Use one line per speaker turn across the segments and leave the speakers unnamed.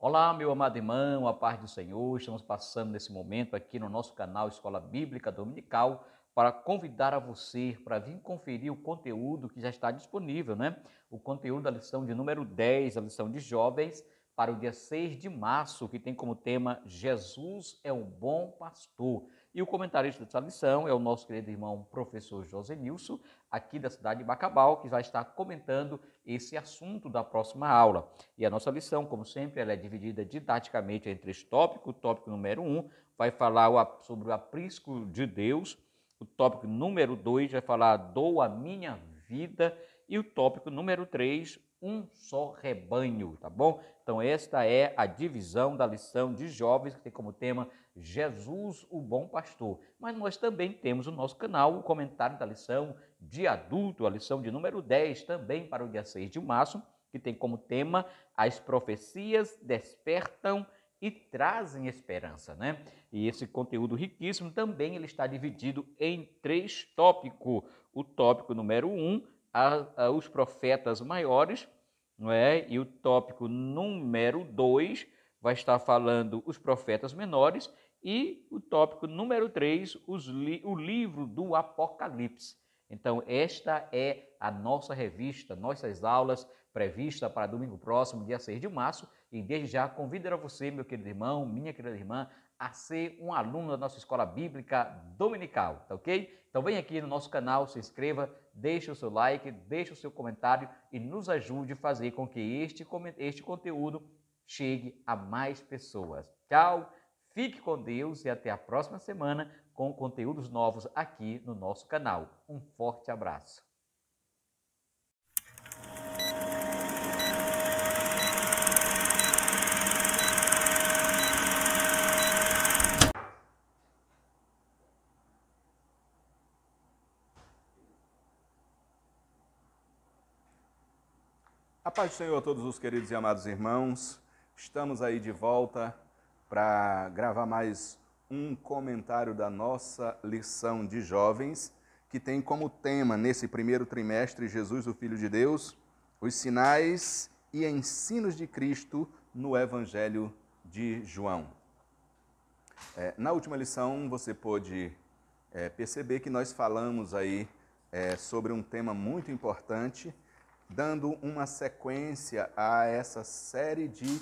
Olá, meu amado irmão, a paz do Senhor. Estamos passando nesse momento aqui no nosso canal Escola Bíblica Dominical para convidar a você para vir conferir o conteúdo que já está disponível, né? O conteúdo da lição de número 10, a lição de jovens, para o dia 6 de março, que tem como tema Jesus é um bom pastor. E o comentarista dessa lição é o nosso querido irmão professor José Nilson, aqui da cidade de Bacabal, que vai estar comentando esse assunto da próxima aula. E a nossa lição, como sempre, ela é dividida didaticamente em 3 tópicos. O tópico número 1 vai falar sobre o aprisco de Deus. O tópico número 2 vai falar dou a minha vida. E o tópico número 3, um só rebanho, tá bom? Então esta é a divisão da lição de jovens, que tem como tema Jesus, o bom pastor. Mas nós também temos o nosso canal, o comentário da lição de adulto, a lição de número 10, também para o dia 6 de março, que tem como tema as profecias despertam e trazem esperança, né? E esse conteúdo riquíssimo também ele está dividido em 3 tópicos. O tópico número 1, os profetas maiores, não é? E o tópico número 2 vai estar falando os profetas menores e o tópico número 3, o livro do Apocalipse. Então, esta é a nossa revista, nossas aulas prevista para domingo próximo, dia 6 de março. E desde já convido a você, meu querido irmão, minha querida irmã, a ser um aluno da nossa escola bíblica dominical, tá ok? Então vem aqui no nosso canal, se inscreva, deixe o seu like, deixe o seu comentário e nos ajude a fazer com que este conteúdo chegue a mais pessoas. Tchau, fique com Deus e até a próxima semana com conteúdos novos aqui no nosso canal. Um forte abraço.
A paz do Senhor a todos os queridos e amados irmãos. Estamos aí de volta para gravar mais um comentário da nossa lição de jovens, que tem como tema, nesse primeiro trimestre, Jesus, o Filho de Deus, os sinais e ensinos de Cristo no Evangelho de João. Na última lição, você pôde perceber que nós falamos aí sobre um tema muito importante, dando uma sequência a essa série de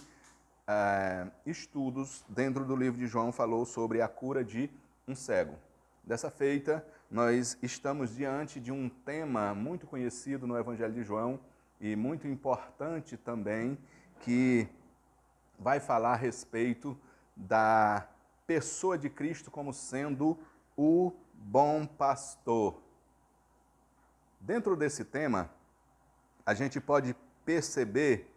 estudos dentro do livro de João, falou sobre a cura de um cego. Dessa feita, nós estamos diante de um tema muito conhecido no Evangelho de João e muito importante também, que vai falar a respeito da pessoa de Cristo como sendo o bom pastor. Dentro desse tema, a gente pode perceber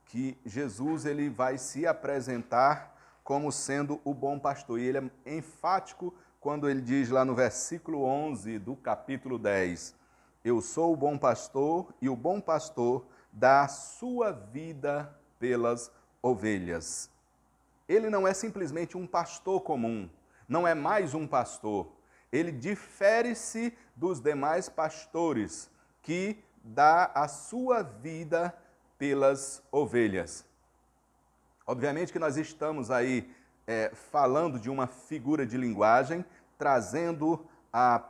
que Jesus ele vai se apresentar como sendo o bom pastor. E ele é enfático quando ele diz lá no versículo 11 do capítulo 10, eu sou o bom pastor e o bom pastor dá a sua vida pelas ovelhas. Ele não é simplesmente um pastor comum, não é mais um pastor. Ele difere-se dos demais pastores que dá a sua vida pelas ovelhas. Obviamente que nós estamos aí falando de uma figura de linguagem, trazendo a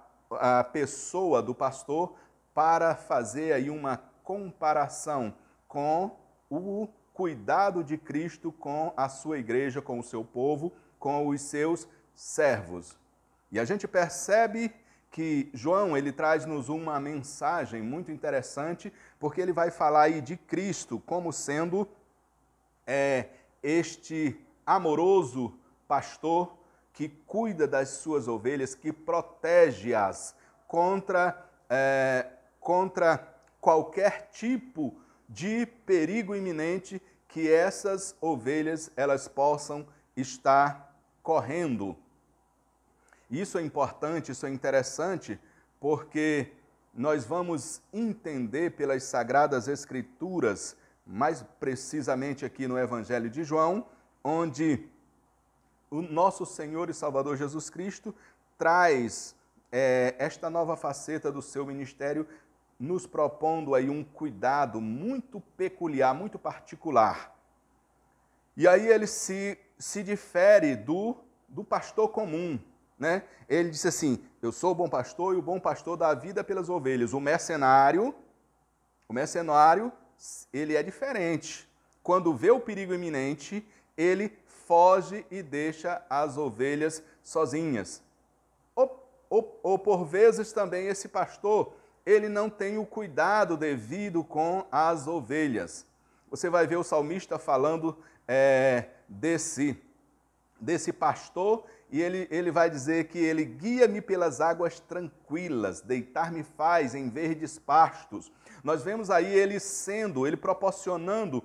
pessoa do pastor para fazer aí uma comparação com o cuidado de Cristo com a sua igreja, com o seu povo, com os seus servos. E a gente percebe que João ele traz-nos uma mensagem muito interessante, porque ele vai falar aí de Cristo como sendo este amoroso pastor que cuida das suas ovelhas, que protege-as contra qualquer tipo de perigo iminente que essas ovelhas elas possam estar correndo. Isso é importante, isso é interessante, porque nós vamos entender pelas Sagradas Escrituras, mais precisamente aqui no Evangelho de João, onde o nosso Senhor e Salvador Jesus Cristo traz esta nova faceta do seu ministério, nos propondo aí um cuidado muito peculiar, muito particular. E aí ele se difere do pastor comum, né? Ele disse assim, eu sou o bom pastor e o bom pastor dá a vida pelas ovelhas. O mercenário, ele é diferente. Quando vê o perigo iminente, ele foge e deixa as ovelhas sozinhas. Ou por vezes também esse pastor, ele não tem o cuidado devido com as ovelhas. Você vai ver o salmista falando desse pastor, e ele vai dizer que ele guia-me pelas águas tranquilas, deitar-me faz em verdes pastos. Nós vemos aí ele proporcionando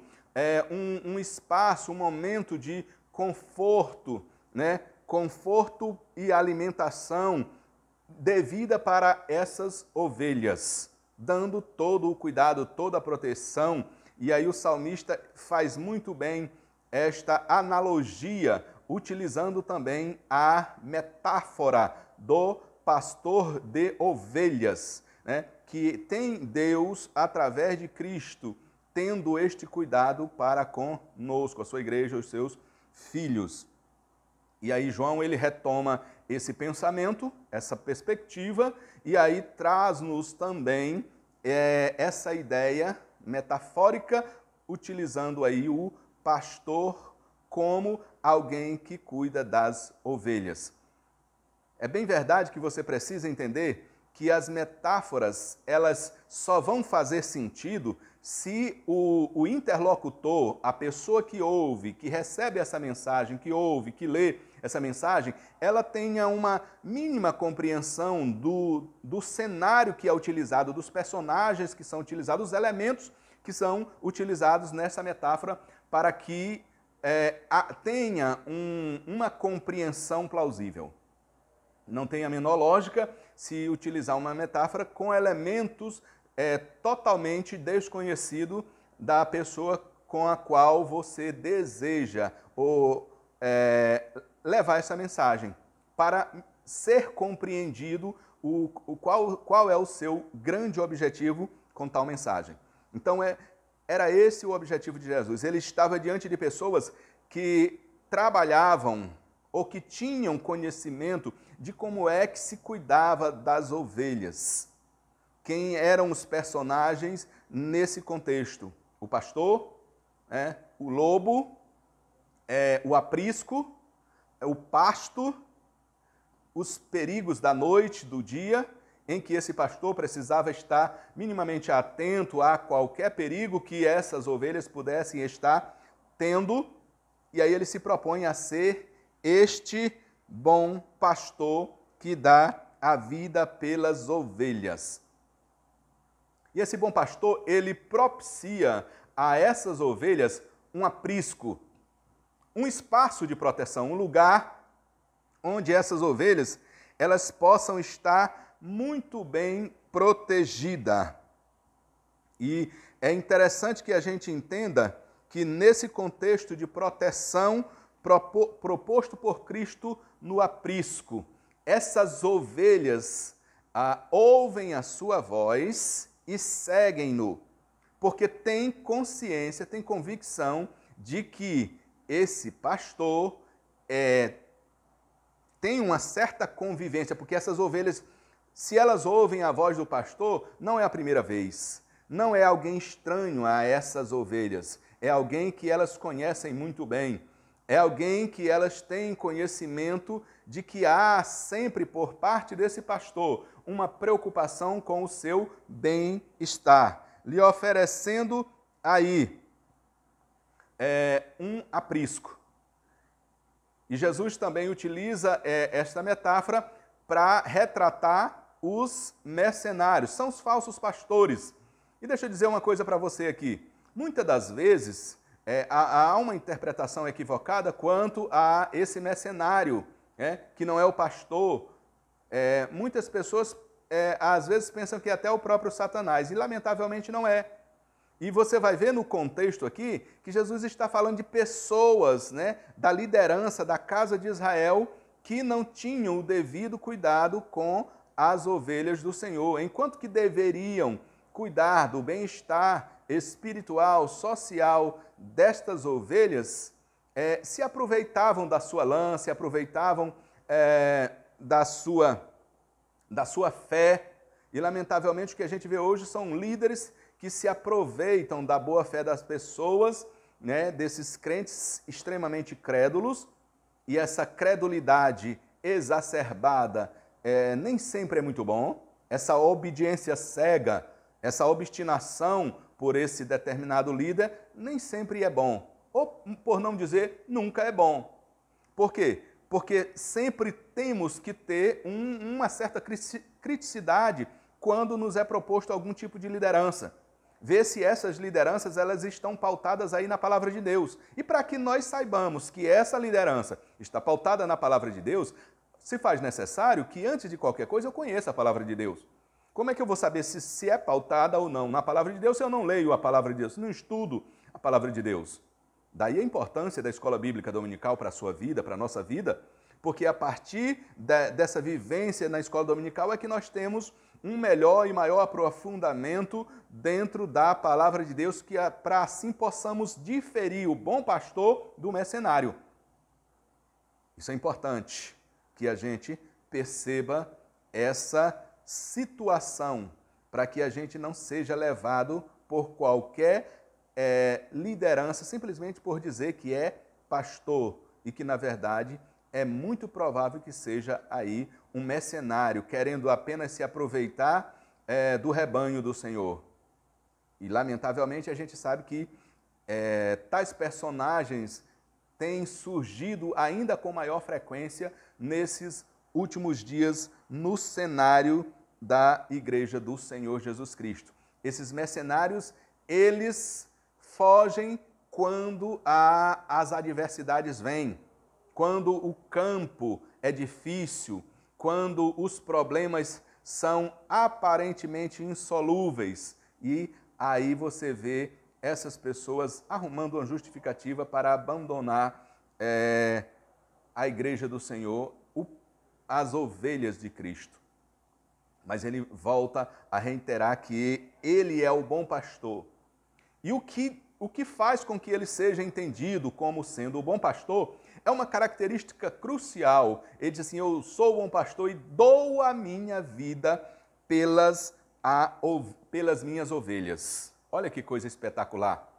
um espaço, um momento de conforto, né? Conforto e alimentação devida para essas ovelhas, dando todo o cuidado, toda a proteção. E aí o salmista faz muito bem esta analogia, utilizando também a metáfora do pastor de ovelhas, né? Que tem Deus, através de Cristo, tendo este cuidado para conosco, a sua igreja, os seus filhos. E aí João, ele retoma esse pensamento, essa perspectiva, e aí traz-nos também essa ideia metafórica, utilizando aí o pastor como alguém que cuida das ovelhas. É bem verdade que você precisa entender que as metáforas, elas só vão fazer sentido se o interlocutor, a pessoa que ouve, que recebe essa mensagem, que ouve, que lê essa mensagem, ela tenha uma mínima compreensão do cenário que é utilizado, dos personagens que são utilizados, dos elementos que são utilizados nessa metáfora, para que tenha uma compreensão plausível. Não tem a menor lógica se utilizar uma metáfora com elementos totalmente desconhecidos da pessoa com a qual você deseja levar essa mensagem, para ser compreendido qual é o seu grande objetivo com tal mensagem. Então, era esse o objetivo de Jesus. Ele estava diante de pessoas que trabalhavam ou que tinham conhecimento de como é que se cuidava das ovelhas. Quem eram os personagens nesse contexto? O pastor, o lobo, o aprisco, o pasto, os perigos da noite, do dia, em que esse pastor precisava estar minimamente atento a qualquer perigo que essas ovelhas pudessem estar tendo, e aí ele se propõe a ser este bom pastor que dá a vida pelas ovelhas. E esse bom pastor, ele propicia a essas ovelhas um aprisco, um espaço de proteção, um lugar onde essas ovelhas elas possam estar muito bem protegidas. E é interessante que a gente entenda que nesse contexto de proteção proposto por Cristo no aprisco, essas ovelhas ouvem a sua voz e seguem-no, porque tem consciência, tem convicção de que esse pastor tem uma certa convivência, porque essas ovelhas, se elas ouvem a voz do pastor, não é a primeira vez, não é alguém estranho a essas ovelhas, é alguém que elas conhecem muito bem, é alguém que elas têm conhecimento de que há sempre por parte desse pastor uma preocupação com o seu bem-estar, lhe oferecendo aí um aprisco. E Jesus também utiliza esta metáfora para retratar os mercenários, são os falsos pastores. E deixa eu dizer uma coisa para você aqui. Muitas das vezes há uma interpretação equivocada quanto a esse mercenário, que não é o pastor. Muitas pessoas às vezes pensam que é até o próprio Satanás, e lamentavelmente não é. E você vai ver no contexto aqui que Jesus está falando de pessoas, da liderança da casa de Israel, que não tinham o devido cuidado com as ovelhas do Senhor, enquanto que deveriam cuidar do bem-estar espiritual, social destas ovelhas, se aproveitavam da sua lã, se aproveitavam da sua fé. E, lamentavelmente, o que a gente vê hoje são líderes que se aproveitam da boa fé das pessoas, né, desses crentes extremamente crédulos, e essa credulidade exacerbada nem sempre é muito bom. Essa obediência cega, essa obstinação por esse determinado líder, nem sempre é bom. Ou, por não dizer, nunca é bom. Por quê? Porque sempre temos que ter uma certa criticidade quando nos é proposto algum tipo de liderança. Ver se essas lideranças elas estão pautadas aí na palavra de Deus. E para que nós saibamos que essa liderança está pautada na palavra de Deus, se faz necessário que, antes de qualquer coisa, eu conheça a palavra de Deus. Como é que eu vou saber se é pautada ou não na palavra de Deus se eu não leio a palavra de Deus, se não estudo a palavra de Deus? Daí a importância da escola bíblica dominical para a sua vida, para a nossa vida, porque a partir dessa vivência na escola dominical é que nós temos um melhor e maior aprofundamento dentro da palavra de Deus, que para assim possamos diferir o bom pastor do mercenário. Isso é importante, que a gente perceba essa situação, para que a gente não seja levado por qualquer liderança, simplesmente por dizer que é pastor, e que, na verdade, é muito provável que seja aí um mercenário, querendo apenas se aproveitar do rebanho do Senhor. E, lamentavelmente, a gente sabe que tais personagens têm surgido ainda com maior frequência nesses últimos dias no cenário da Igreja do Senhor Jesus Cristo. Esses mercenários, eles fogem quando as adversidades vêm, quando o campo é difícil, quando os problemas são aparentemente insolúveis. E aí você vê essas pessoas arrumando uma justificativa para abandonar a Igreja do Senhor, as ovelhas de Cristo. Mas ele volta a reiterar que ele é o bom pastor. E o que faz com que ele seja entendido como sendo o bom pastor é uma característica crucial. Ele diz assim: eu sou o bom pastor e dou a minha vida pelas minhas ovelhas. Olha que coisa espetacular.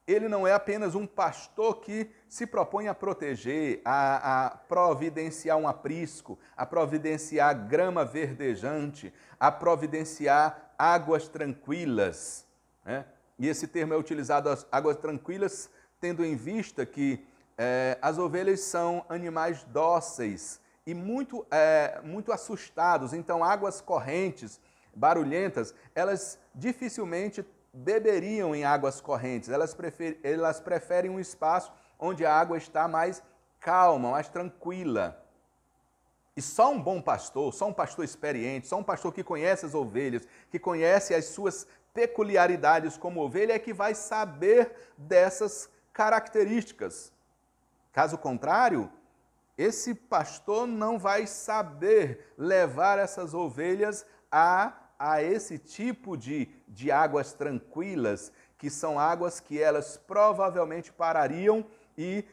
Ele não é apenas um pastor que se propõe a proteger, a providenciar um aprisco, a providenciar grama verdejante, a providenciar águas tranquilas, né? E esse termo é utilizado, as águas tranquilas, tendo em vista que as ovelhas são animais dóceis e muito assustados. Então, águas correntes, barulhentas, elas dificilmente beberiam em águas correntes. Elas preferem um espaço onde a água está mais calma, mais tranquila. E só um bom pastor, só um pastor experiente, só um pastor que conhece as ovelhas, que conhece as suas peculiaridades como ovelha, é que vai saber dessas características. Caso contrário, esse pastor não vai saber levar essas ovelhas a esse tipo de águas tranquilas, que são águas que elas provavelmente parariam e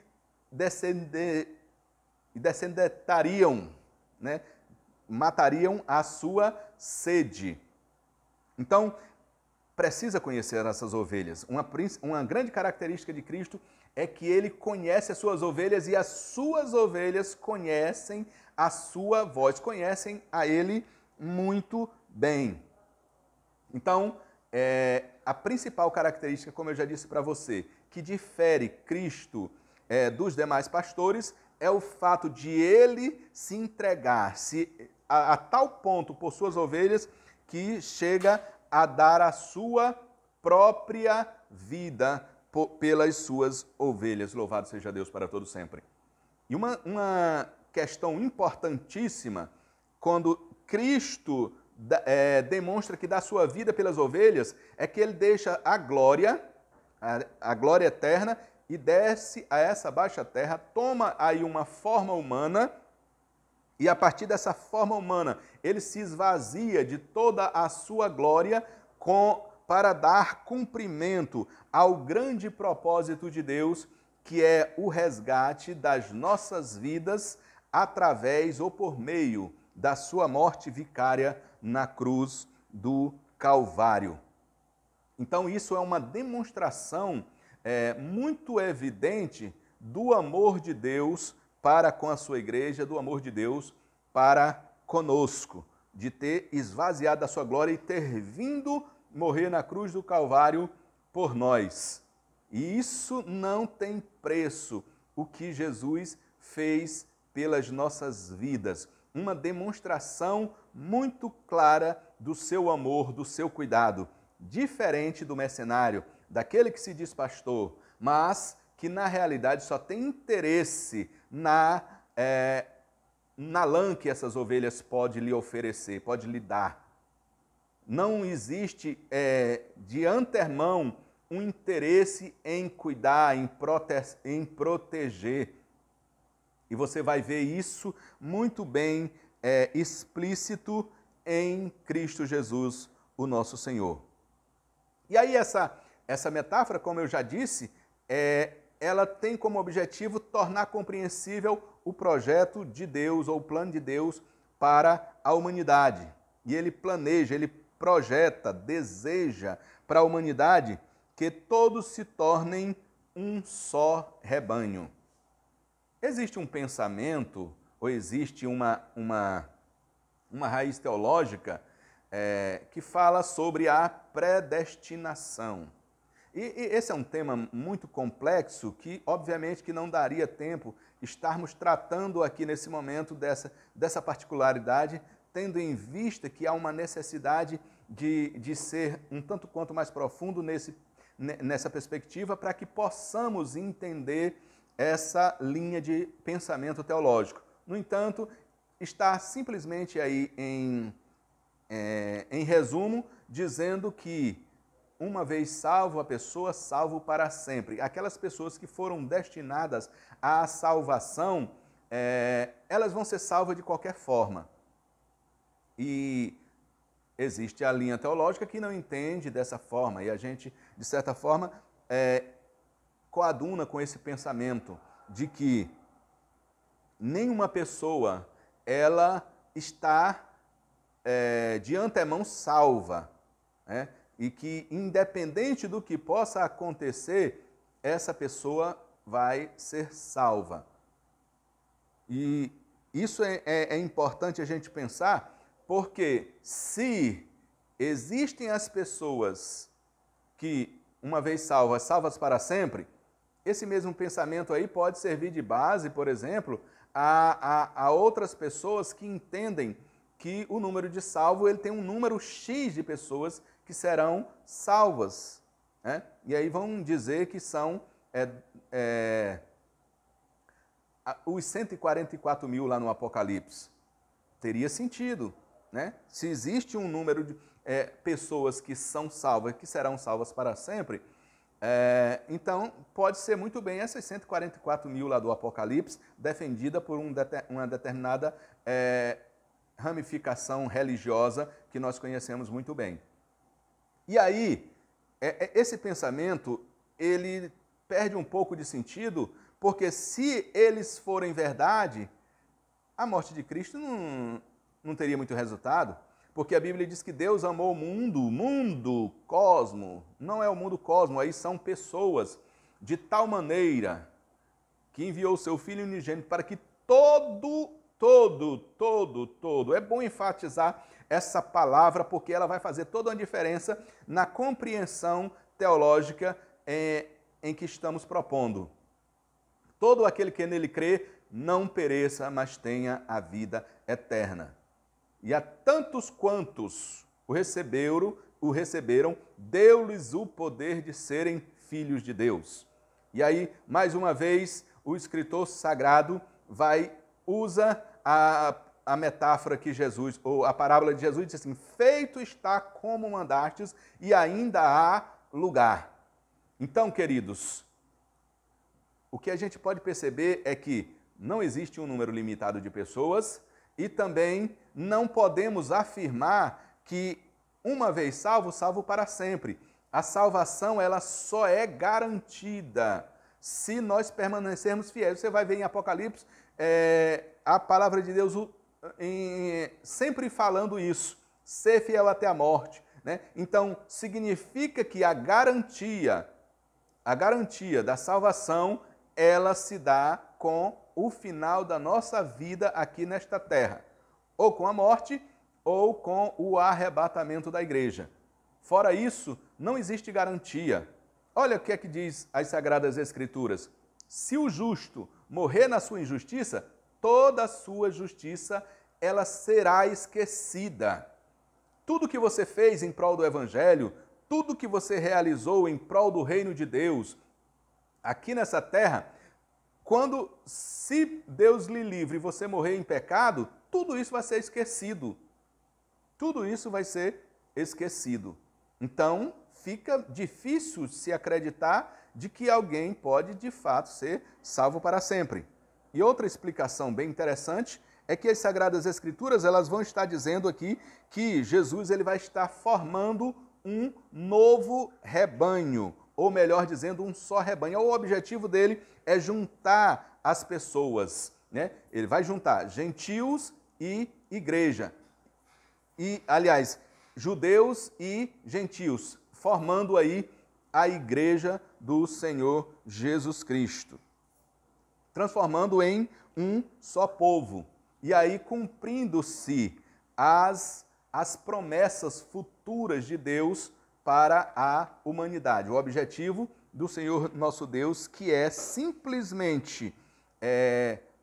descendentariam, né? Matariam a sua sede. Então, precisa conhecer essas ovelhas. Uma grande característica de Cristo é que ele conhece as suas ovelhas e as suas ovelhas conhecem a sua voz, conhecem a ele muito bem. Então, a principal característica, como eu já disse para você, que difere Cristo dos demais pastores é o fato de ele se entregar a tal ponto por suas ovelhas que chega a dar a sua própria vida pelas suas ovelhas. Louvado seja Deus para todo sempre. E uma questão importantíssima, quando Cristo demonstra que dá sua vida pelas ovelhas, é que ele deixa a glória eterna e desce a essa baixa terra, toma aí uma forma humana, e a partir dessa forma humana, ele se esvazia de toda a sua glória para dar cumprimento ao grande propósito de Deus, que é o resgate das nossas vidas através ou por meio da sua morte vicária na cruz do Calvário. Então, isso é uma demonstração muito evidente do amor de Deus para com a sua igreja, do amor de Deus para conosco, de ter esvaziado a sua glória e ter vindo morrer na cruz do Calvário por nós. E isso não tem preço, o que Jesus fez pelas nossas vidas. Uma demonstração muito clara do seu amor, do seu cuidado, diferente do mercenário, daquele que se diz pastor, mas que na realidade só tem interesse na lã que essas ovelhas pode lhe oferecer, pode lhe dar. Não existe de antemão um interesse em cuidar, em proteger. E você vai ver isso muito bem explícito em Cristo Jesus, o nosso Senhor. E aí essa metáfora, como eu já disse, ela tem como objetivo tornar compreensível o projeto de Deus ou o plano de Deus para a humanidade. E ele planeja, ele projeta, deseja para a humanidade que todos se tornem um só rebanho. Existe um pensamento, ou existe uma raiz teológica que fala sobre a predestinação. E esse é um tema muito complexo que, obviamente, que não daria tempo estarmos tratando aqui nesse momento dessa particularidade, tendo em vista que há uma necessidade de ser um tanto quanto mais profundo nessa perspectiva para que possamos entender essa linha de pensamento teológico. No entanto, está simplesmente aí em resumo, dizendo que uma vez salvo a pessoa, salvo para sempre. Aquelas pessoas que foram destinadas à salvação, elas vão ser salvas de qualquer forma. E existe a linha teológica que não entende dessa forma, e a gente, de certa forma, coaduna com esse pensamento de que nenhuma pessoa ela está de antemão salva, né? E que, independente do que possa acontecer, essa pessoa vai ser salva. E isso é importante a gente pensar, porque se existem as pessoas que, uma vez salvas, salvas para sempre, esse mesmo pensamento aí pode servir de base, por exemplo, a outras pessoas que entendem que o número de salvo ele tem um número X de pessoas que serão salvas, né? E aí vão dizer que são os 144 mil lá no Apocalipse. Teria sentido, né? Se existe um número de pessoas que são salvas, que serão salvas para sempre, então pode ser muito bem essas 144 mil lá do Apocalipse, defendida por uma determinada ramificação religiosa que nós conhecemos muito bem. E aí, esse pensamento, ele perde um pouco de sentido, porque se eles forem verdade, a morte de Cristo não teria muito resultado, porque a Bíblia diz que Deus amou o mundo, cosmo, não é o mundo cosmo, aí são pessoas, de tal maneira que enviou o seu Filho unigênito para que todo, é bom enfatizar essa palavra, porque ela vai fazer toda uma diferença na compreensão teológica em que estamos propondo. Todo aquele que nele crê, não pereça, mas tenha a vida eterna. E a tantos quantos o receberam, deu-lhes o poder de serem filhos de Deus. E aí, mais uma vez, o escritor sagrado usa a metáfora que Jesus, ou a parábola de Jesus, diz assim: feito está como mandastes e ainda há lugar. Então, queridos, o que a gente pode perceber é que não existe um número limitado de pessoas e também não podemos afirmar que uma vez salvo, salvo para sempre. A salvação ela só é garantida se nós permanecermos fiéis. Você vai ver em Apocalipse a palavra de Deus sempre falando isso, ser fiel até a morte, né? Então, significa que a garantia da salvação, ela se dá com o final da nossa vida aqui nesta terra, ou com a morte, ou com o arrebatamento da igreja. Fora isso, não existe garantia. Olha o que é que diz as Sagradas Escrituras. Se o justo morrer na sua injustiça, toda a sua justiça, ela será esquecida. Tudo que você fez em prol do Evangelho, tudo que você realizou em prol do reino de Deus, aqui nessa terra, se Deus lhe livre e você morrer em pecado, tudo isso vai ser esquecido. Tudo isso vai ser esquecido. Então, fica difícil se acreditar de que alguém pode, de fato, ser salvo para sempre. E outra explicação bem interessante é que as Sagradas Escrituras, elas vão estar dizendo aqui que Jesus ele vai estar formando um novo rebanho, ou melhor dizendo, um só rebanho. O objetivo dele é juntar as pessoas, né? Ele vai juntar gentios e igreja. E, aliás, judeus e gentios, formando aí a igreja do Senhor Jesus Cristo, transformando em um só povo. E aí cumprindo-se as promessas futuras de Deus para a humanidade. O objetivo do Senhor nosso Deus, que é simplesmente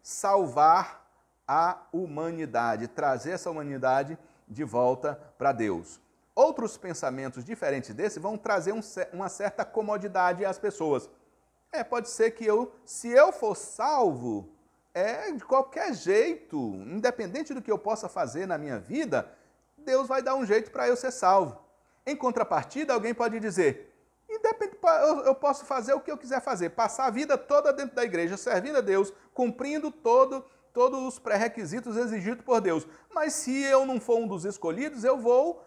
salvar a humanidade, trazer essa humanidade de volta para Deus. Outros pensamentos diferentes desse vão trazer uma certa comodidade às pessoas. Pode ser que se eu for salvo, de qualquer jeito, independente do que eu possa fazer na minha vida, Deus vai dar um jeito para eu ser salvo. Em contrapartida, alguém pode dizer, eu posso fazer o que eu quiser fazer, passar a vida toda dentro da igreja, servindo a Deus, cumprindo todos os pré-requisitos exigidos por Deus. Mas se eu não for um dos escolhidos, eu vou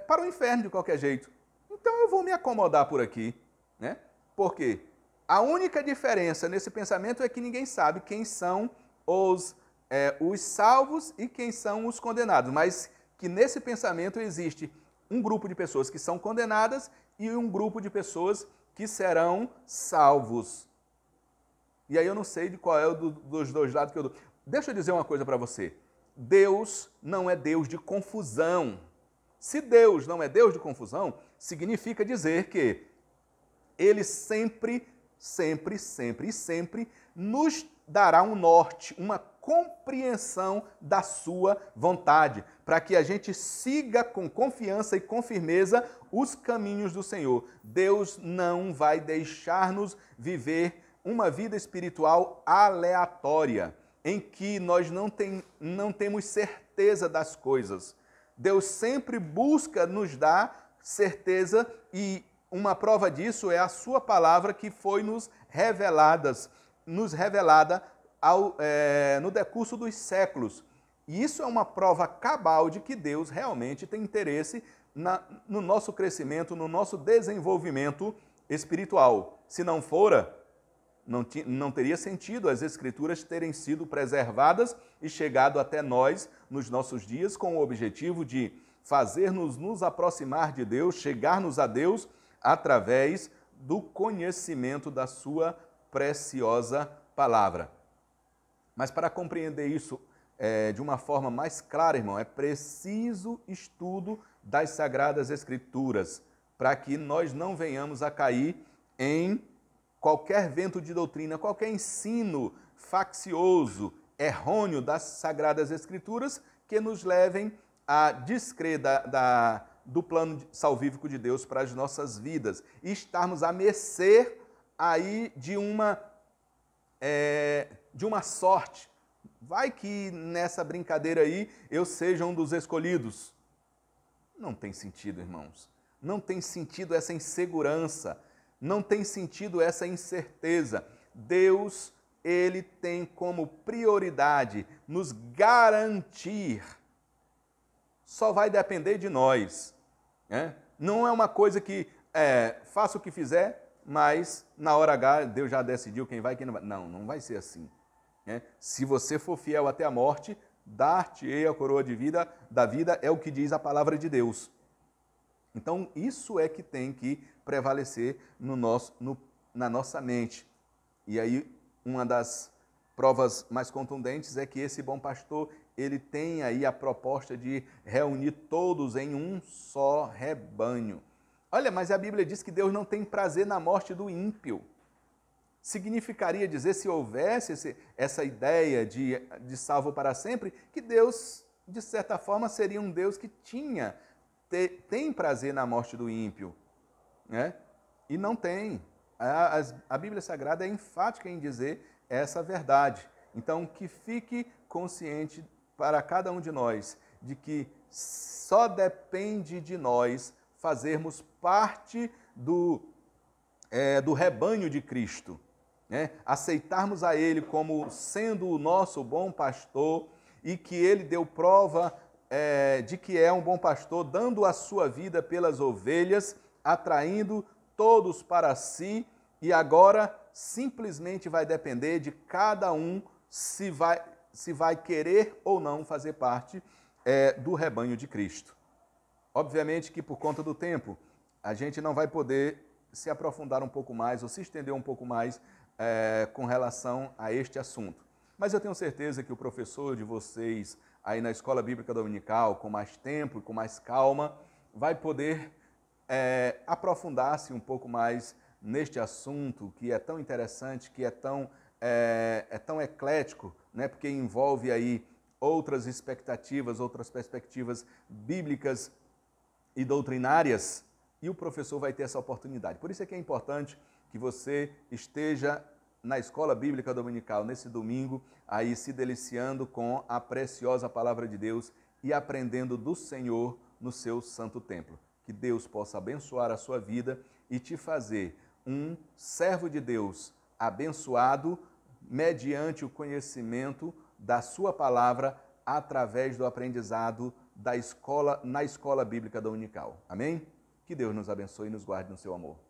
para o inferno de qualquer jeito. Então eu vou me acomodar por aqui, né? Por quê? A única diferença nesse pensamento é que ninguém sabe quem são os salvos e quem são os condenados, mas que nesse pensamento existe um grupo de pessoas que são condenadas e um grupo de pessoas que serão salvos. E aí eu não sei de qual é dos dois lados que eu dou. Deixa eu dizer uma coisa para você. Deus não é Deus de confusão. Se Deus não é Deus de confusão, significa dizer que Ele sempre nos dará um norte, uma compreensão da sua vontade, para que a gente siga com confiança e com firmeza os caminhos do Senhor. Deus não vai deixar-nos viver uma vida espiritual aleatória, em que nós não temos certeza das coisas. Deus sempre busca nos dar certeza e uma prova disso é a sua palavra que foi nos revelada no decurso dos séculos. E isso é uma prova cabal de que Deus realmente tem interesse no nosso crescimento, no nosso desenvolvimento espiritual. Se não fora, não teria sentido as Escrituras terem sido preservadas e chegado até nós nos nossos dias com o objetivo de fazer-nos nos aproximar de Deus, chegar-nos a Deus através do conhecimento da sua preciosa palavra. Mas para compreender isso de uma forma mais clara, irmão, é preciso estudo das Sagradas Escrituras, para que nós não venhamos a cair em qualquer vento de doutrina, qualquer ensino faccioso, errôneo das Sagradas Escrituras, que nos levem a descrer do plano salvífico de Deus para as nossas vidas e estarmos à mercê aí de uma sorte. Vai que nessa brincadeira aí eu seja um dos escolhidos. Não tem sentido, irmãos. Não tem sentido essa insegurança. Não tem sentido essa incerteza. Deus, Ele tem como prioridade nos garantir. Só vai depender de nós. Né? Não é uma coisa que faça o que fizer, mas na hora H Deus já decidiu quem vai e quem não vai. Não, não vai ser assim. Né? Se você for fiel até a morte, dar-te-ei a coroa de vida, da vida, é o que diz a palavra de Deus. Então, isso é que tem que prevalecer na nossa mente. E aí, uma das provas mais contundentes é que esse bom pastor, ele tem aí a proposta de reunir todos em um só rebanho. Olha, mas a Bíblia diz que Deus não tem prazer na morte do ímpio. Significaria dizer, se houvesse essa ideia de salvo para sempre, que Deus, de certa forma, seria um Deus que tem prazer na morte do ímpio. Né? E não tem. A Bíblia Sagrada é enfática em dizer essa verdade. Então, que fique consciente para cada um de nós de que só depende de nós fazermos parte do rebanho de Cristo, né? Aceitarmos a Ele como sendo o nosso bom pastor e que Ele deu prova de que é um bom pastor, dando a sua vida pelas ovelhas, atraindo todos para si, e agora simplesmente vai depender de cada um se vai querer ou não fazer parte do rebanho de Cristo. Obviamente que por conta do tempo, a gente não vai poder se aprofundar um pouco mais ou se estender um pouco mais com relação a este assunto. Mas eu tenho certeza que o professor de vocês aí na Escola Bíblica Dominical, com mais tempo e com mais calma, vai poder aprofundar-se um pouco mais neste assunto que é tão interessante, que é tão eclético, né? Porque envolve aí outras expectativas, outras perspectivas bíblicas e doutrinárias, e o professor vai ter essa oportunidade. Por isso é que é importante que você esteja na Escola Bíblica Dominical nesse domingo, aí se deliciando com a preciosa Palavra de Deus e aprendendo do Senhor no seu santo templo. Que Deus possa abençoar a sua vida e te fazer um servo de Deus abençoado mediante o conhecimento da sua palavra através do aprendizado na Escola Bíblica Dominical. Amém? Que Deus nos abençoe e nos guarde no seu amor.